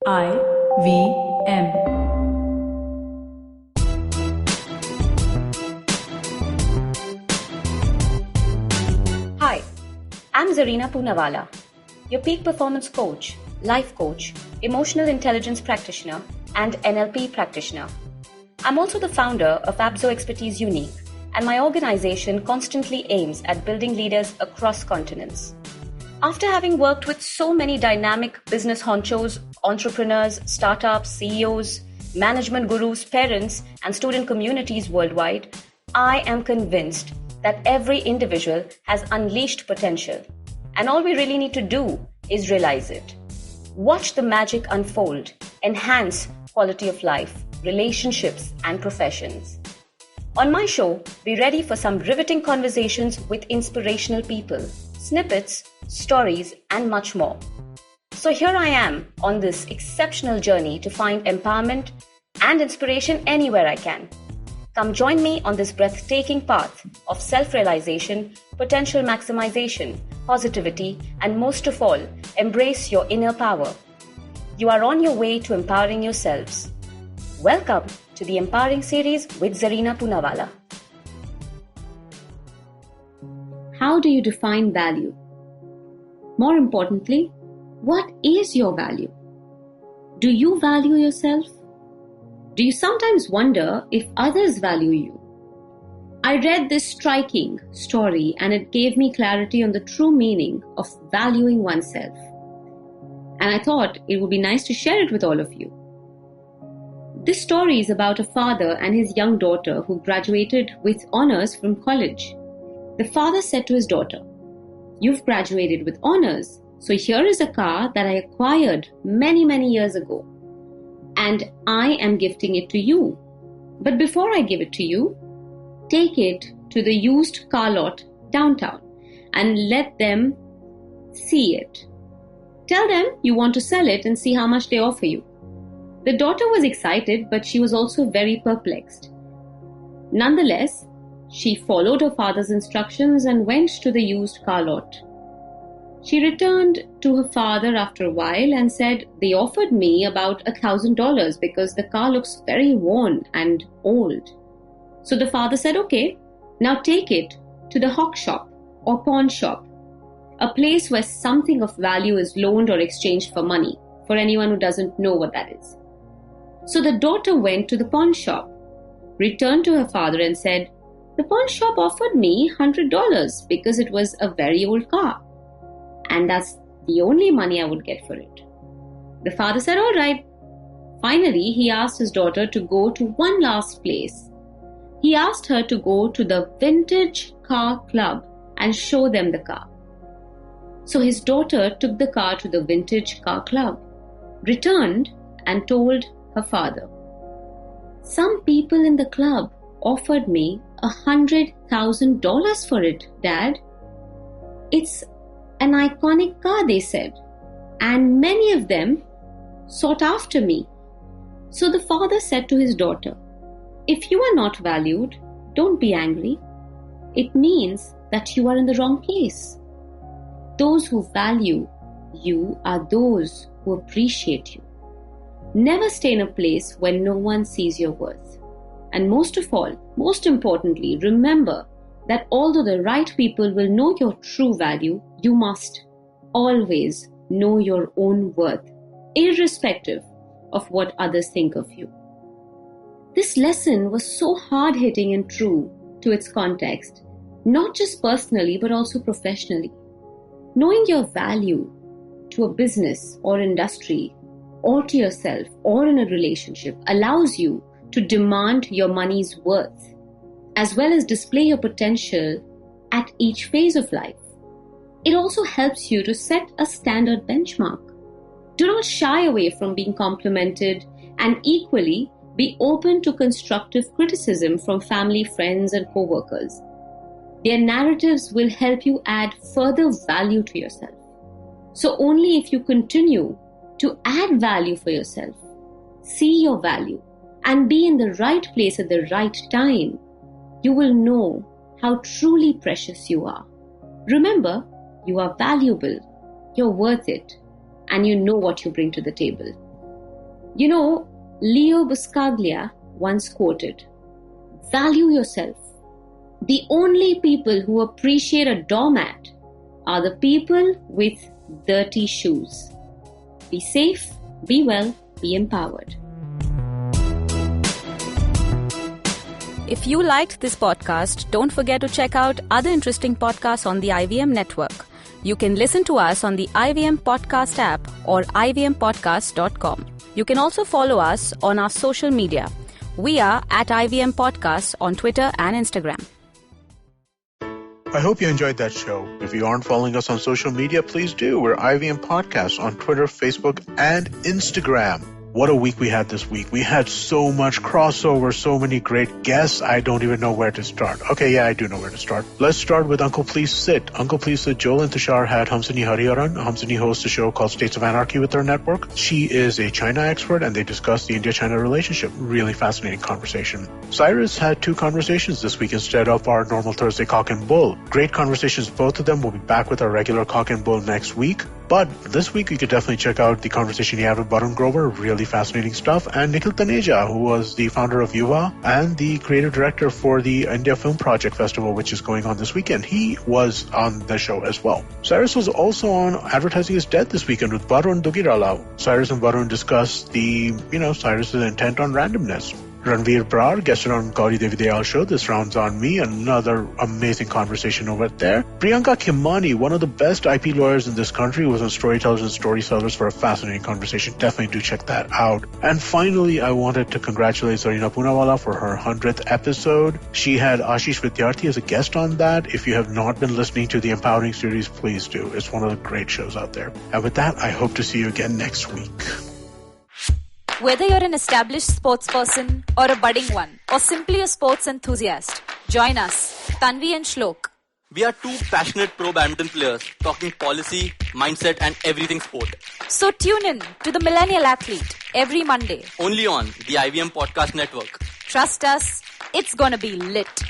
IVM. Hi, I'm Zarina Poonawalla, your peak performance coach, life coach, emotional intelligence practitioner, and NLP practitioner. I'm also the founder of Abzo Expertise Unique, and my organization constantly aims at building leaders across continents. After having worked with so many dynamic business honchos, entrepreneurs, startups, CEOs, management gurus, parents, and student communities worldwide, I am convinced that every individual has unleashed potential, and all we really need to do is realize it. Watch the magic unfold, enhance quality of life, relationships, and professions. On my show, be ready for some riveting conversations with inspirational people, snippets, stories, and much more. So here I am on this exceptional journey to find empowerment and inspiration anywhere I can. Come join me on this breathtaking path of self-realization, potential maximization, positivity, and most of all, embrace your inner power. You are on your way to empowering yourselves. Welcome to the Empowering Series with Zarina Poonawalla. How do you define value? More importantly, what is your value? Do you value yourself? Do you sometimes wonder if others value you? I read this striking story and it gave me clarity on the true meaning of valuing oneself. And I thought it would be nice to share it with all of you. This story is about a father and his young daughter who graduated with honors from college. The father said to his daughter, "You've graduated with honors, so here is a car that I acquired many years ago. And I am gifting it to you. But before I give it to you, take it to the used car lot downtown and let them see it. Tell them you want to sell it and see how much they offer you." The daughter was excited, but she was also very perplexed. Nonetheless, she followed her father's instructions and went to the used car lot. She returned to her father after a while and said, "They offered me about $1,000 because the car looks very worn and old." So the father said, "Okay, now take it to the hawk shop or pawn shop, a place where something of value is loaned or exchanged for money, for anyone who doesn't know what that is." So the daughter went to the pawn shop, returned to her father and said, "The pawn shop offered me $100 because it was a very old car. And that's the only money I would get for it." The father said, "All right." Finally, he asked his daughter to go to one last place. He asked her to go to the vintage car club and show them the car. So his daughter took the car to the vintage car club, returned and told her father, "Some people in the club offered me $100,000 for it, Dad. It's an iconic car," they said, "and many of them sought after me." So the father said to his daughter, "If you are not valued, don't be angry. It means that you are in the wrong place. Those who value you are those who appreciate you. Never stay in a place where no one sees your worth. And most of all, most importantly, remember that although the right people will know your true value, you must always know your own worth, irrespective of what others think of you." This lesson was so hard-hitting and true to its context, not just personally, but also professionally. Knowing your value to a business or industry, or to yourself, or in a relationship, allows you to demand your money's worth, as well as display your potential at each phase of life. It also helps you to set a standard benchmark. Do not shy away from being complimented, and equally be open to constructive criticism from family, friends, and co-workers. Their narratives will help you add further value to yourself. So only if you continue to add value for yourself, see your value, and be in the right place at the right time, you will know how truly precious you are. Remember, you are valuable, you're worth it, and you know what you bring to the table. You know, Leo Buscaglia once quoted, "Value yourself. The only people who appreciate a doormat are the people with dirty shoes." Be safe, be well, be empowered. If you liked this podcast, don't forget to check out other interesting podcasts on the IVM network. You can listen to us on the IVM Podcast app or ivmpodcast.com. You can also follow us on our social media. We are at IVM Podcasts on Twitter and Instagram. I hope you enjoyed that show. If you aren't following us on social media, please do. We're IVM Podcasts on Twitter, Facebook, and Instagram. What a week we had this week. We had so much crossover, so many great guests. I don't even know where to start. Okay, yeah, I do know where to start. Let's start with Uncle Please Sit. Uncle Please Sit, Joel and Tushar had Hamsini Hariharan. Hamsini hosts a show called States of Anarchy with their network. She is a China expert, and they discussed the India-China relationship. Really fascinating conversation. Cyrus had 2 conversations this week instead of our normal Thursday Cock and Bull. Great conversations, both of them. We'll be back with our regular Cock and Bull next week. But this week, you could definitely check out the conversation he had with Varun Grover. Really fascinating stuff. And Nikhil Taneja, who was the founder of Yuva and the creative director for the India Film Project Festival, which is going on this weekend. He was on the show as well. Cyrus was also on Advertising is Dead this weekend with Varun Dugirala. Cyrus and Varun discussed Cyrus's intent on randomness. Ranveer Brar guested on Gauri Devi Dayal show. This rounds on me. Another amazing conversation over there. Priyanka Khimani, one of the best IP lawyers in this country, was on Storytellers and Storysellers for a fascinating conversation. Definitely do check that out. And finally, I wanted to congratulate Zarina Poonawalla for her 100th episode. She had Ashish Vidyarthi as a guest on that. If you have not been listening to the Empowering series, please do. It's one of the great shows out there. And with that, I hope to see you again next week. Whether you're an established sports person or a budding one, or simply a sports enthusiast, join us, Tanvi and Shlok. We are 2 passionate pro badminton players talking policy, mindset and everything sport. So tune in to the Millennial Athlete every Monday. Only on the IVM Podcast Network. Trust us, it's gonna be lit.